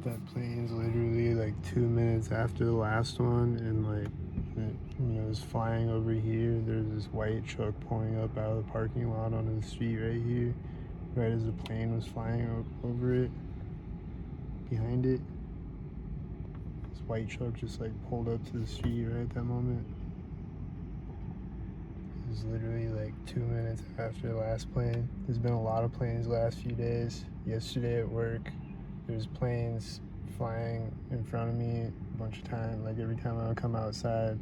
That plane's literally like 2 minutes after the last one, and like it was flying over here. There's this white truck pulling up out of the parking lot onto the street right here, right as the plane was flying over it. Behind it, this white truck just like pulled up to the street right at that moment. It was literally like 2 minutes after the last plane. There's been a lot of planes the last few days. Yesterday at work, there's planes flying in front of me a bunch of times. Like every time I would come outside,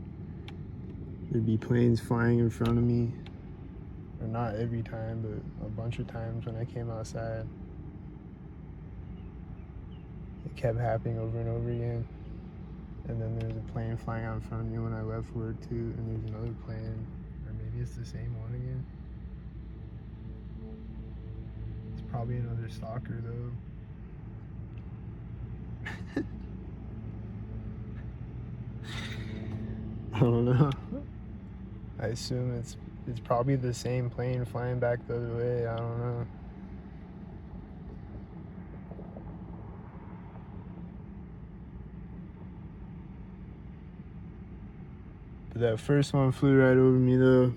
there'd be planes flying in front of me. Or not every time, but a bunch of times when I came outside. It kept happening over and over again. And then there's a plane flying out in front of me when I left work too, and there's another plane, or maybe it's the same one again. It's probably another stalker though. I don't know. I assume it's probably the same plane flying back the other way. I don't know. But that first one flew right over me though.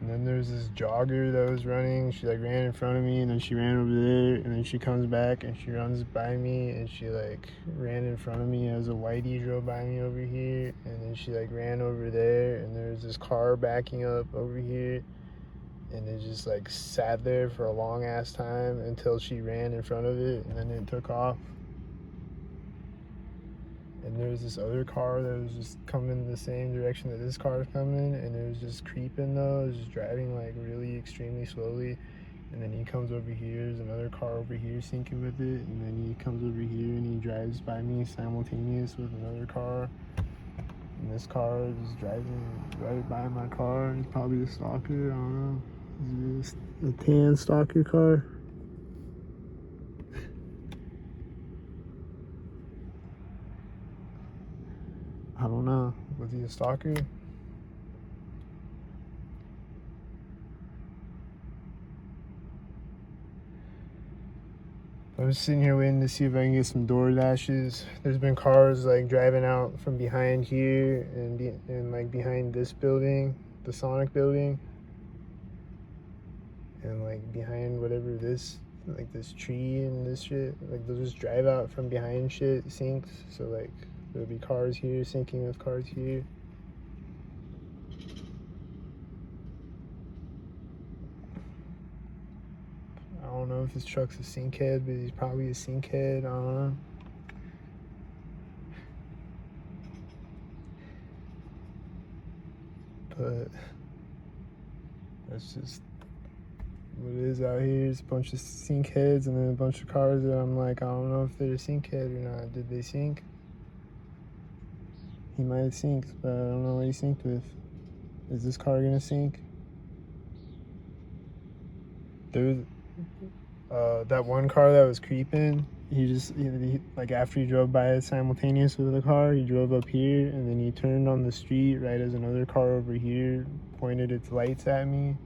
And then there's this jogger that was running. She like ran in front of me, and then she ran over there, and then she comes back and she runs by me, and she like ran in front of me as a whitey drove by me over here, and then she like ran over there, and there's this car backing up over here, and it just like sat there for a long ass time until she ran in front of it, and then it took off. And there was this other car that was just coming the same direction that this car is coming, and it was just creeping though. It was just driving like really extremely slowly. And then he comes over here, there's another car over here syncing with it, and then he comes over here and he drives by me simultaneous with another car. And this car is driving right by my car. It's probably a stalker, I don't know. Is this a tan stalker car? I don't know. Was he a stalker? I'm just sitting here waiting to see if I can get some door dashes. There's been cars like driving out from behind here and like behind this building, the Sonic building, and like behind whatever this, like this tree and this shit. Like they'll just drive out from behind shit synced. So like there'll be cars here syncing with cars here. I don't know if this truck's a sync head, but he's probably a sync head. I don't know. But that's just what it is out here. It's a bunch of sync heads and then a bunch of cars that I'm like, I don't know if they're a sync head or not. Did they sync? He might have synced, but I don't know what he synced with. Is this car gonna sync? There was that one car that was creeping. He like after he drove by it simultaneous with the car, he drove up here and then he turned on the street right as another car over here pointed its lights at me.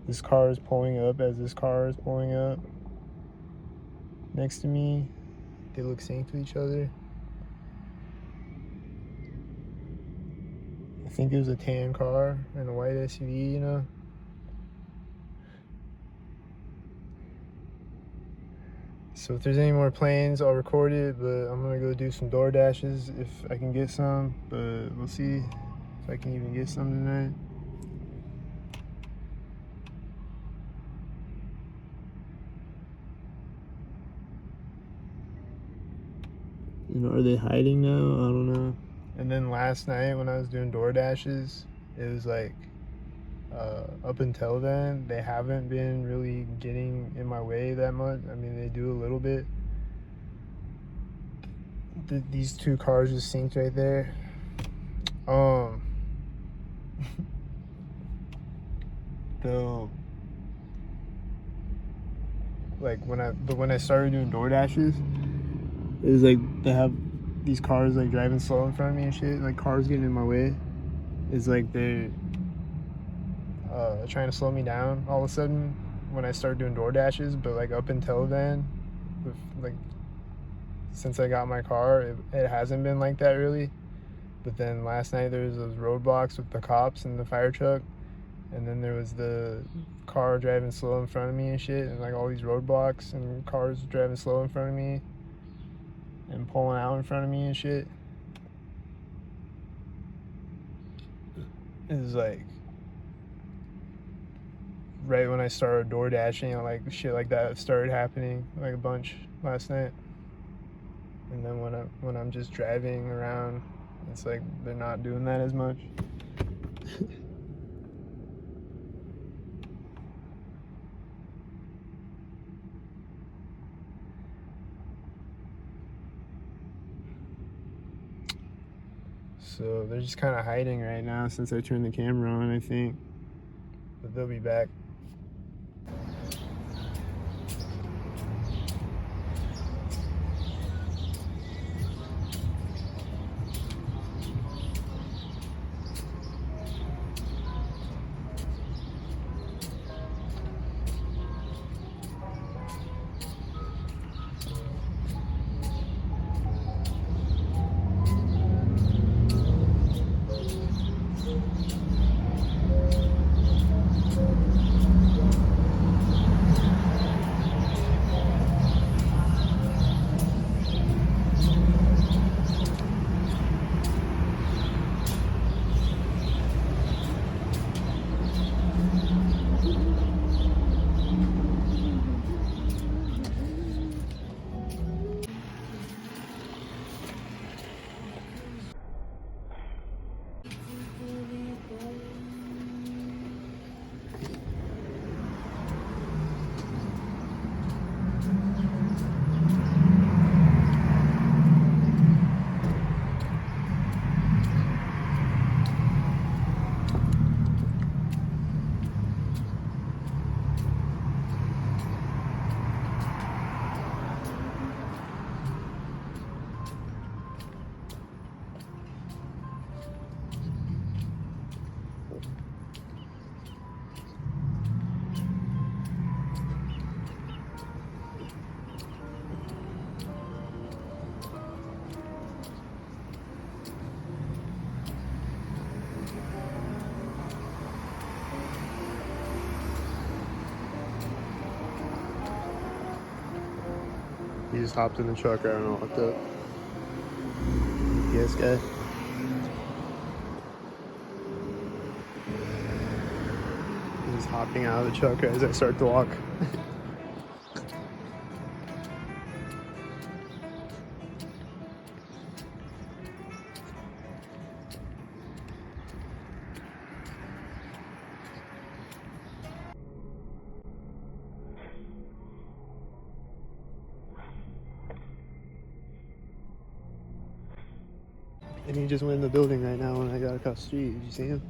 This car is pulling up as this car is pulling up next to me. They look synced with each other. I think it was a tan car and a white SUV, you know. So if there's any more planes, I'll record it, but I'm gonna go do some door dashes if I can get some, but we'll see if I can even get some tonight. And are they hiding now? I don't know. And then last night when I was doing door dashes, it was like up until then they haven't been really getting in my way that much. I mean, they do a little bit. These two cars just synced right there. They'll like when I started doing door dashes, it was like they have these cars like driving slow in front of me and shit, like cars getting in my way. It's like they're trying to slow me down all of a sudden, when I started doing door dashes, but like up until then, like since I got my car, it hasn't been like that really. But then last night there was those roadblocks with the cops and the fire truck, and then there was the car driving slow in front of me and shit, and like all these roadblocks and cars driving slow in front of me and pulling out in front of me and shit. It was like right when I started door dashing, like shit like that started happening like a bunch last night. And then when I'm just driving around, it's like they're not doing that as much. So they're just kind of hiding right now since I turned the camera on, I think. But they'll be back. He just hopped in the truck right and walked up. Yes, guy. He's hopping out of the truck as I start to walk. And he just went in the building right now when I got across the street. Did you see him?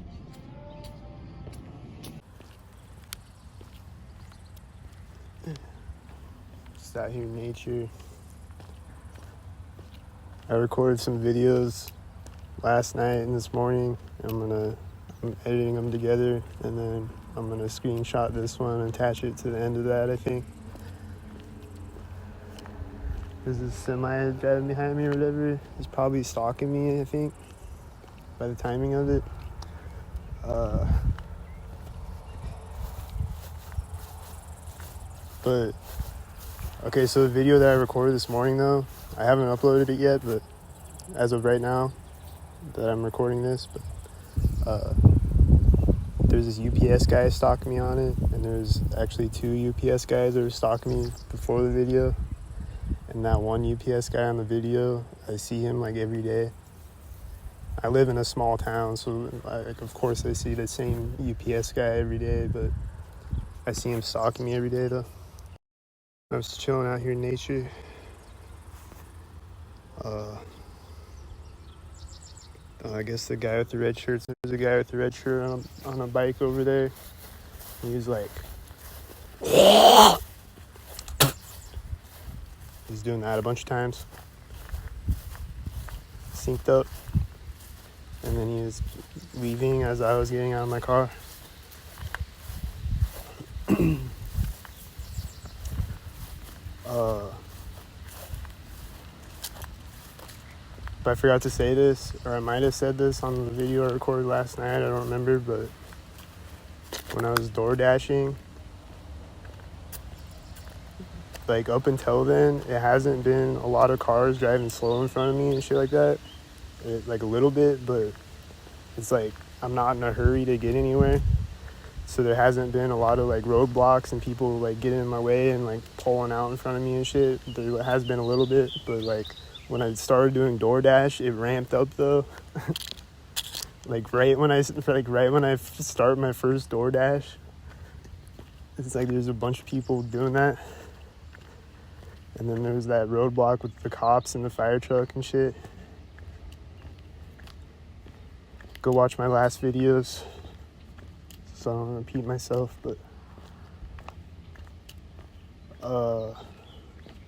Just out here in nature. I recorded some videos last night and this morning. I'm editing them together, and then I'm gonna screenshot this one and attach it to the end of that, I think. There's this semi driving behind me or whatever. He's probably stalking me, I think, by the timing of it. But, okay, so the video that I recorded this morning, though, I haven't uploaded it yet, but as of right now that I'm recording this, but there's this UPS guy stalking me on it, and there's actually 2 UPS guys that were stalking me before the video. And that one UPS guy on the video, I see him like every day. I live in a small town, so of course I see the same UPS guy every day, but I see him stalking me every day though. I was chilling out here in nature. I guess the guy with the red shirt, there's a guy with the red shirt on a bike over there. He was like, he's doing that a bunch of times. Synced up. And then he was leaving as I was getting out of my car. But I forgot to say this, or I might have said this on the video I recorded last night, I don't remember, but when I was door dashing, like up until then, it hasn't been a lot of cars driving slow in front of me and shit like that. Like a little bit, but it's like I'm not in a hurry to get anywhere. So there hasn't been a lot of like roadblocks and people like getting in my way and like pulling out in front of me and shit. There has been a little bit, but like when I started doing DoorDash, it ramped up though. like right when I start my first DoorDash, it's like there's a bunch of people doing that. And then there's that roadblock with the cops and the fire truck and shit. Go watch my last videos so I don't repeat myself, but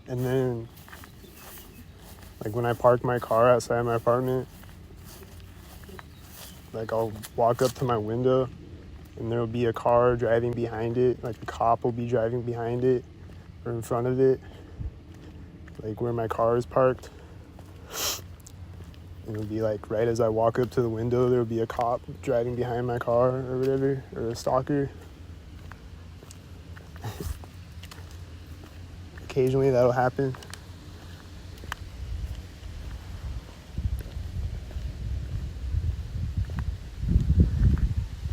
and then like when I park my car outside my apartment, like I'll walk up to my window and there'll be a car driving behind it, like a cop will be driving behind it or in front of it, like where my car is parked. And it'll be like right as I walk up to the window, there'll be a cop driving behind my car or whatever, or a stalker. Occasionally that'll happen.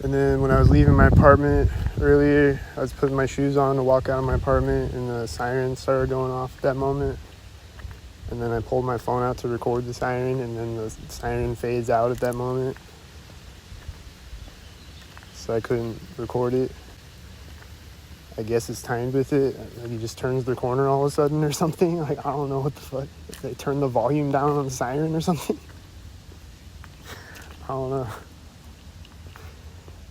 And then when I was leaving my apartment earlier, I was putting my shoes on to walk out of my apartment and the siren started going off at that moment. And then I pulled my phone out to record the siren, and then the siren fades out at that moment. So I couldn't record it. I guess it's timed with it. Like he just turns the corner all of a sudden or something. Like, I don't know what the fuck. They turn the volume down on the siren or something. I don't know.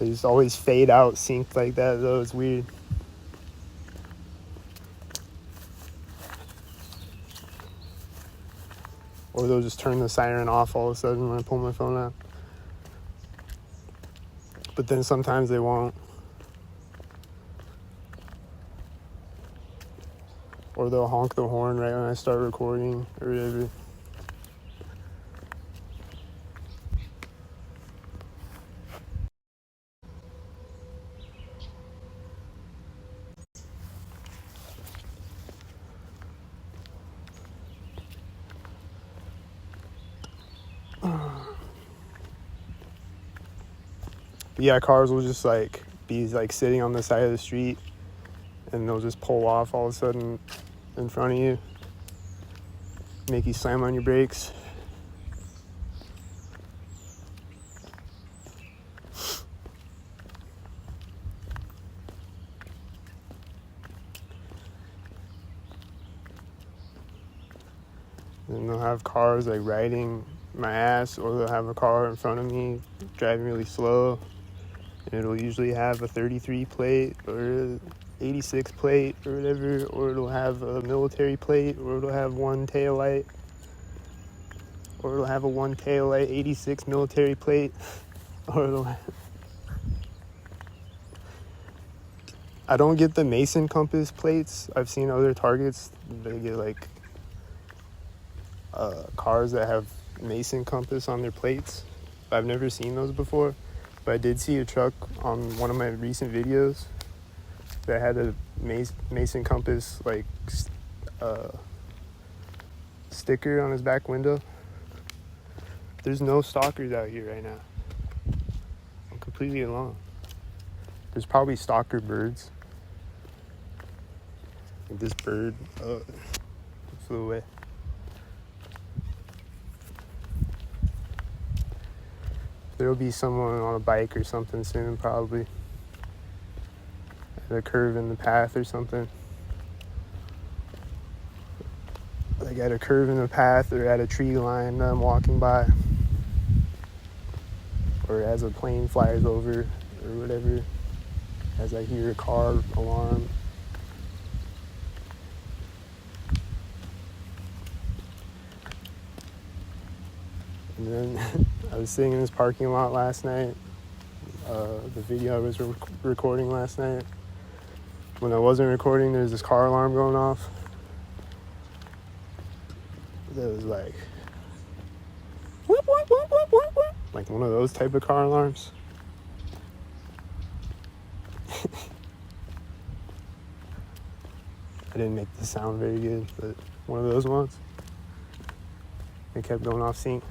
They just always fade out synced like that, though. It's weird. Or they'll just turn the siren off all of a sudden when I pull my phone out. But then sometimes they won't. Or they'll honk the horn right when I start recording or whatever. Yeah, cars will just like be like sitting on the side of the street and they'll just pull off all of a sudden in front of you, make you slam on your brakes. And they'll have cars like riding my ass, or they'll have a car in front of me driving really slow. And it'll usually have a 33 plate or 86 plate or whatever, or it'll have a military plate, or it'll have one tail light, or it'll have a one tail light 86 military plate, or it'll have... I don't get the Mason compass plates. I've seen other Targets, they get like cars that have Mason compass on their plates. I've never seen those before. But I did see a truck on one of my recent videos that had a Mason compass like sticker on his back window. There's no stalkers out here right now. I'm completely alone. There's probably stalker birds. Like this bird flew away. There'll be someone on a bike or something soon, probably. At a curve in the path or something. Like at a curve in the path or at a tree line that I'm walking by. Or as a plane flies over or whatever. As I hear a car alarm. And then I was sitting in this parking lot last night, the video I was recording last night. When I wasn't recording, there's this car alarm going off. that was like, whoop, whoop, whoop, whoop, whoop, whoop. Like one of those type of car alarms. I didn't make the sound very good, but one of those ones. It kept going off sync.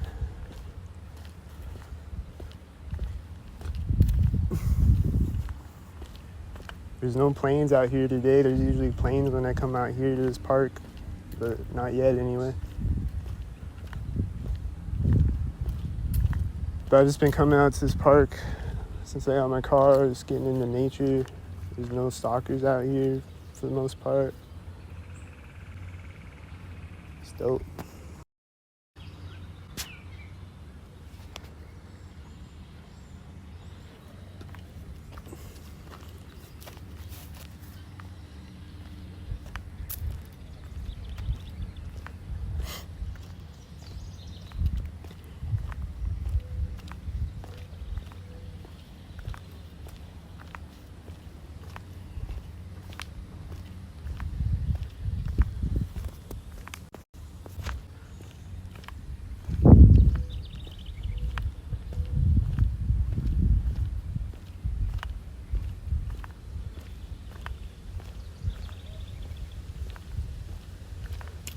There's no planes out here today. There's usually planes when I come out here to this park, but not yet anyway. But I've just been coming out to this park since I got my car, just getting into nature. There's no stalkers out here for the most part. It's dope.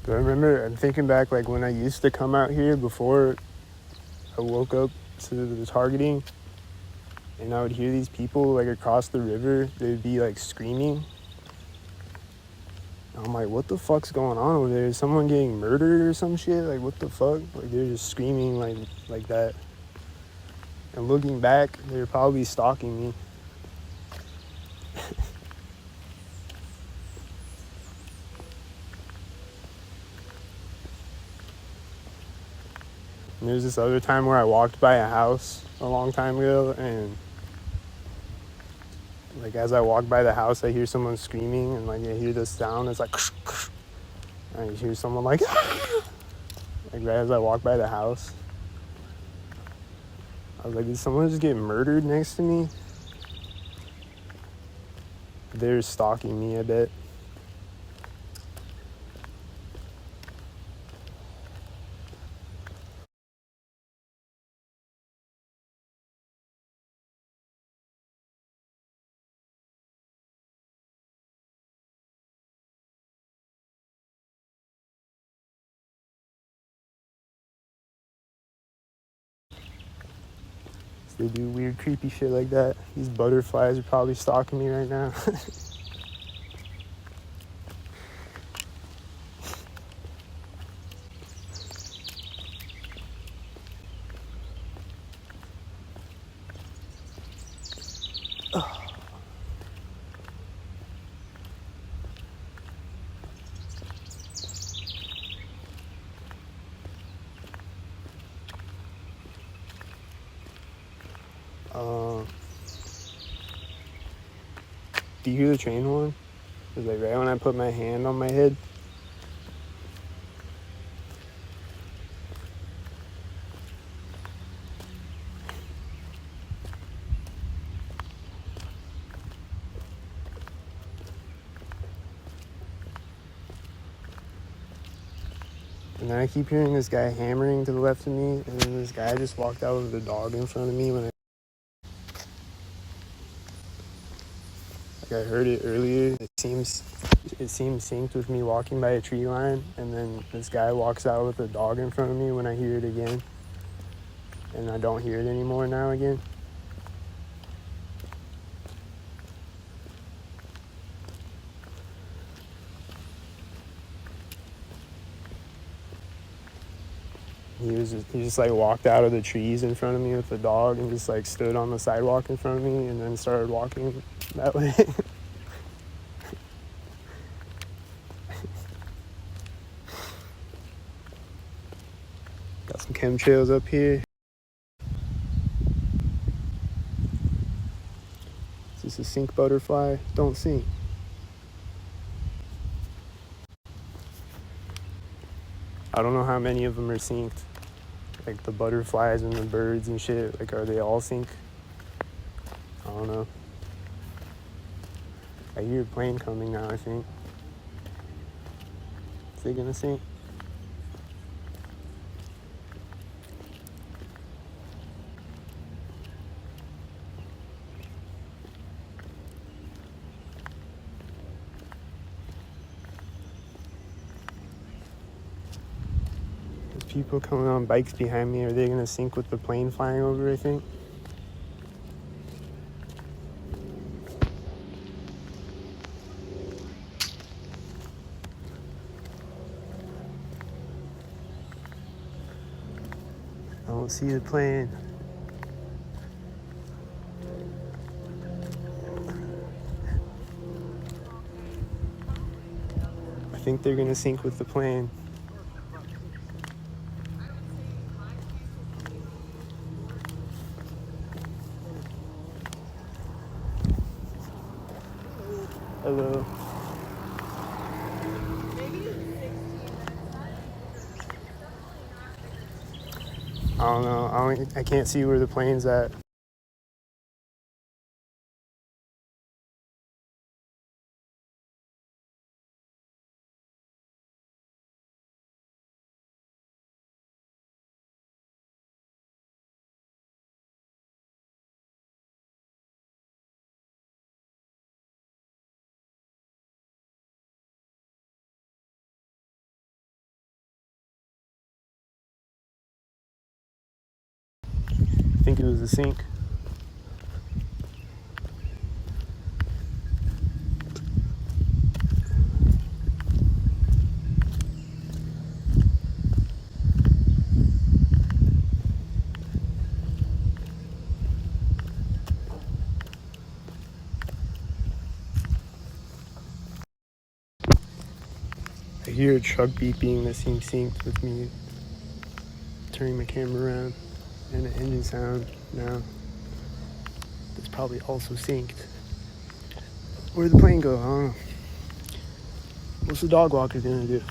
But I remember, I'm thinking back, like when I used to come out here before I woke up to the targeting, and I would hear these people like across the river. They'd be like screaming. And I'm like, what the fuck's going on over there? Is someone getting murdered or some shit? Like, what the fuck? Like, they're just screaming like that. And looking back, they're probably stalking me. And there's this other time where I walked by a house a long time ago, and like as I walk by the house, I hear someone screaming, and like I hear this sound. It's like, and I hear someone like, ah! Like right as I walk by the house. I was like, did someone just get murdered next to me? They're stalking me, I bet. They do weird, creepy shit like that. These butterflies are probably stalking me right now. Do you hear the train horn? It's like right when I put my hand on my head. And then I keep hearing this guy hammering to the left of me, and then this guy just walked out with a dog in front of me when I heard it earlier. It seems synced with me walking by a tree line, and then this guy walks out with a dog in front of me when I hear it again, and I don't hear it anymore now again. He just like walked out of the trees in front of me with the dog and just like stood on the sidewalk in front of me and then started walking that way. Got some chemtrails up here. Is this a sink butterfly? Don't sink. I don't know how many of them are synced. Like the butterflies and the birds and shit. Like, are they all sync? I don't know. I hear a plane coming now, I think. Is it gonna sync? people coming on bikes behind me. Are they gonna sync with the plane flying over, I think? I don't see the plane. I think they're gonna sync with the plane. Hello. I don't know. I can't see where the plane's at. I think it was the sync. I hear a truck beeping that seems synced with me turning my camera around, and an engine sound now that's probably also synced. Where'd the plane go? I don't know. What's the dog walker gonna do?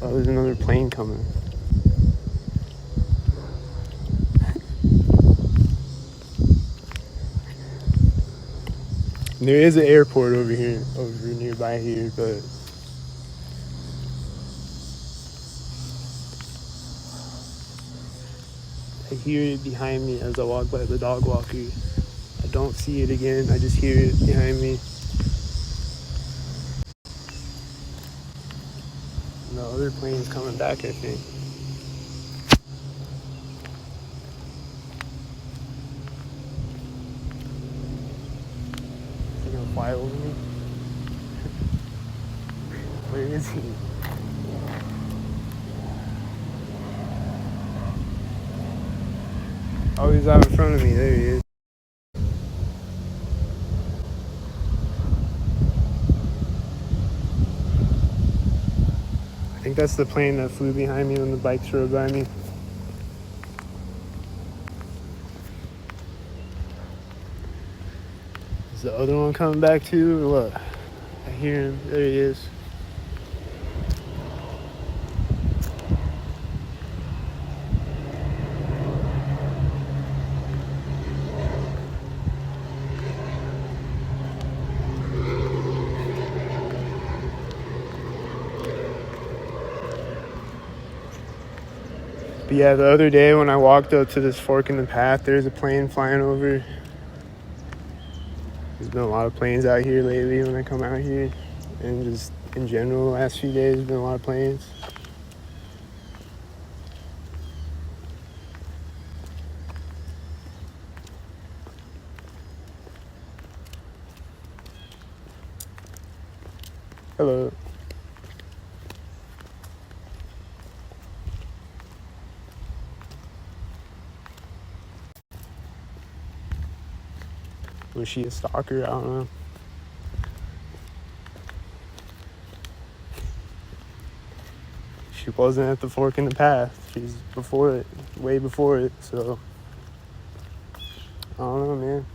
Oh, there's another plane coming. There is an airport over nearby here, but I hear it behind me as I walk by the dog walker. I don't see it again, I just hear it behind me. And the other plane's coming back, I think. Is he gonna fly over me? Where is he? Oh, he's out in front of me. There he is. I think that's the plane that flew behind me when the bikes rode by me. Is the other one coming back too, or what? I hear him. There he is. But yeah, the other day when I walked up to this fork in the path, there's a plane flying over. There's been a lot of planes out here lately when I come out here. And just in general, the last few days, there's been a lot of planes. Hello. Was she a stalker? I don't know. She wasn't at the fork in the path. She's before it, way before it, so I don't know, man.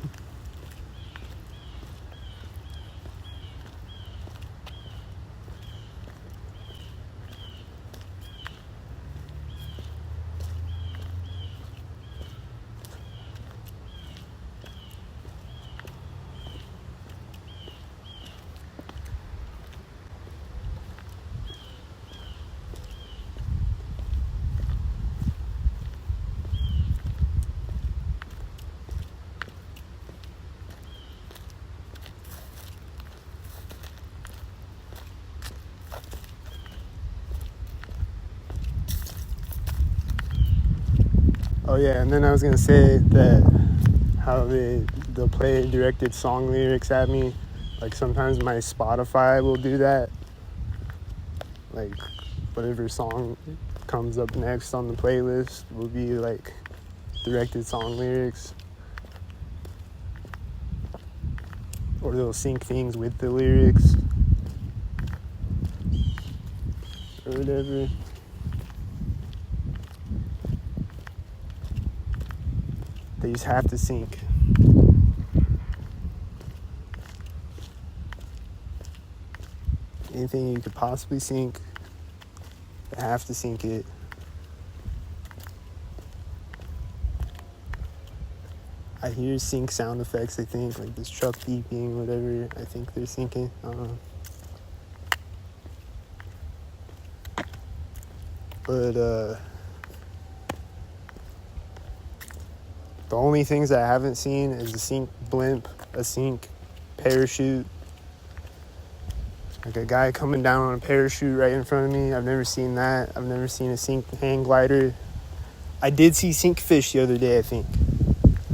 Oh yeah, and then I was gonna say that how they'll play directed song lyrics at me. Like sometimes my Spotify will do that. Like whatever song comes up next on the playlist will be like directed song lyrics. Or they'll sync things with the lyrics. Or whatever. They just have to sync. Anything you could possibly sync, they have to sync it. I hear sync sound effects, I think, like this truck beeping, whatever. I think they're syncing. I don't know. But the only things I haven't seen is a sync blimp, a sync parachute. Like a guy coming down on a parachute right in front of me. I've never seen that. I've never seen a sync hang glider. I did see sync fish the other day, I think.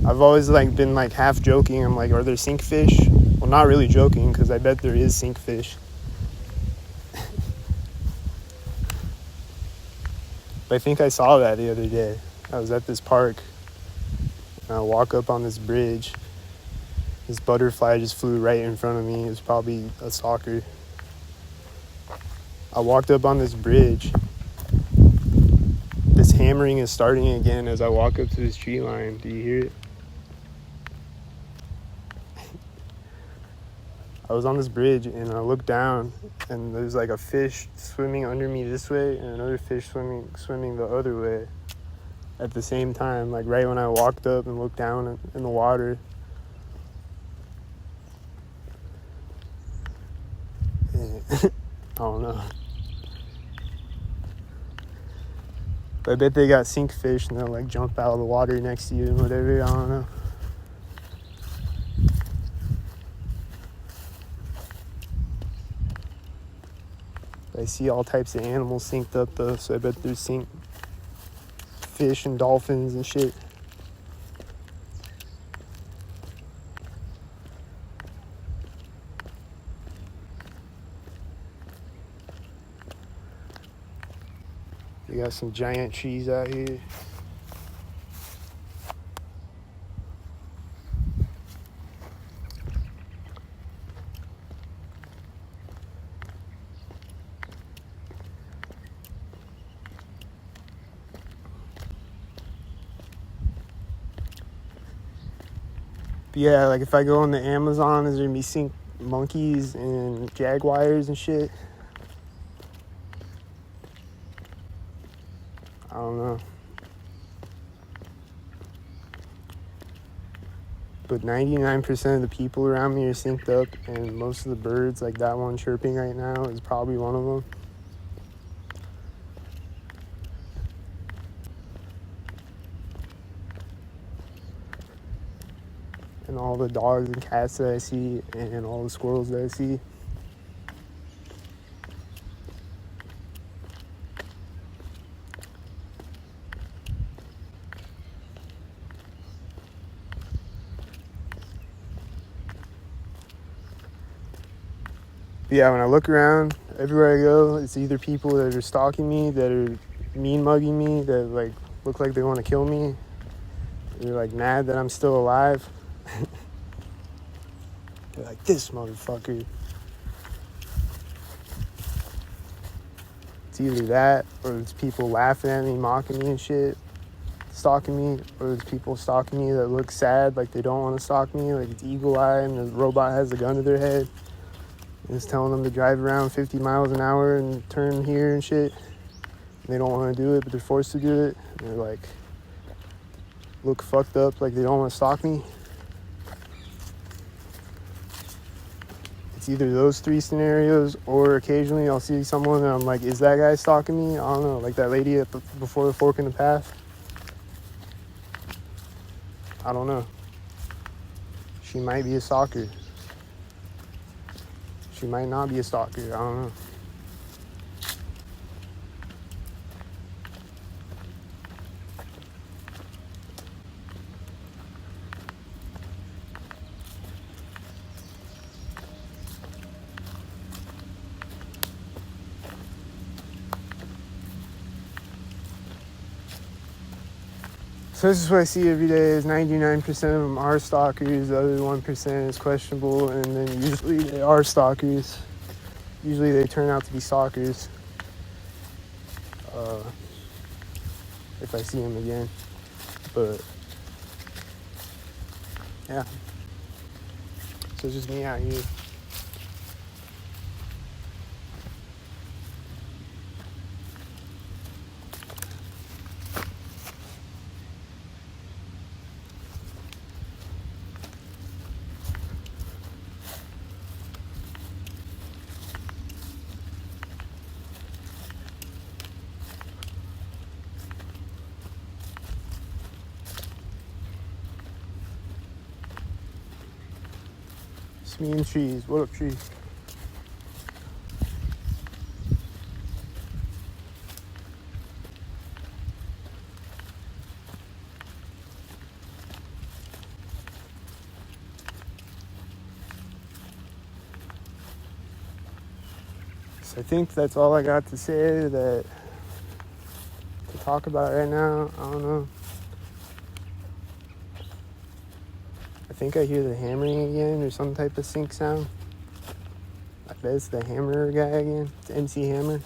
I've always like been like half joking. I'm like, are there sync fish? Well, not really joking, because I bet there is sync fish. But I think I saw that the other day. I was at this park, and I walk up on this bridge. This butterfly just flew right in front of me. It was probably a stalker. I walked up on this bridge. This hammering is starting again as I walk up to this tree line. Do you hear it? I was on this bridge and I looked down and there's like a fish swimming under me this way and another fish swimming the other way at the same time, like right when I walked up and looked down in the water. I don't know. But I bet they got sync fish and they'll like jump out of the water next to you and whatever. I don't know. I see all types of animals synced up though, so I bet there's sync fish and dolphins and shit. We got some giant trees out here. But yeah, like if I go on the Amazon, there's gonna be sync monkeys and jaguars and shit. I don't know. But 99% of the people around me are synced up, and most of the birds, like that one chirping right now, is probably one of them. And all the dogs and cats that I see, and all the squirrels that I see. But yeah, when I look around, everywhere I go, it's either people that are stalking me, that are mean mugging me, that like look like they want to kill me. They're like mad that I'm still alive. They're like, this motherfucker. It's either that, or it's people laughing at me, mocking me and shit, stalking me, or it's people stalking me that look sad, like they don't want to stalk me, like it's eagle eye and the robot has a gun to their head. And it's telling them to drive around 50 miles an hour and turn here and shit. And they don't want to do it, but they're forced to do it. And they're like, look fucked up, like they don't want to stalk me. It's either those three scenarios, or occasionally I'll see someone and I'm like, is that guy stalking me? I don't know, like that lady before the fork in the path. I don't know. She might be a stalker. She might not be a stalker. I don't know. So this is what I see every day is 99% of them are stalkers, the other 1% is questionable, and then usually they are stalkers. Usually they turn out to be stalkers if I see them again. But yeah, so it's just me out here. It's me and trees. What up, trees? So I think that's all I got to say to talk about right now. I don't know. I think I hear the hammering again or some type of sync sound. I bet it's the hammerer guy again. It's MC Hammer.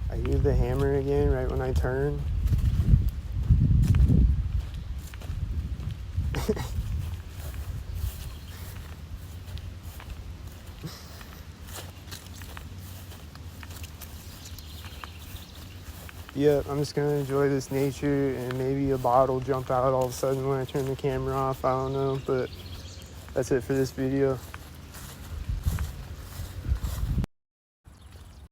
I hear the hammer again right when I turn. Yeah, I'm just gonna enjoy this nature, and maybe a bot will jump out all of a sudden when I turn the camera off. I don't know, but that's it for this video.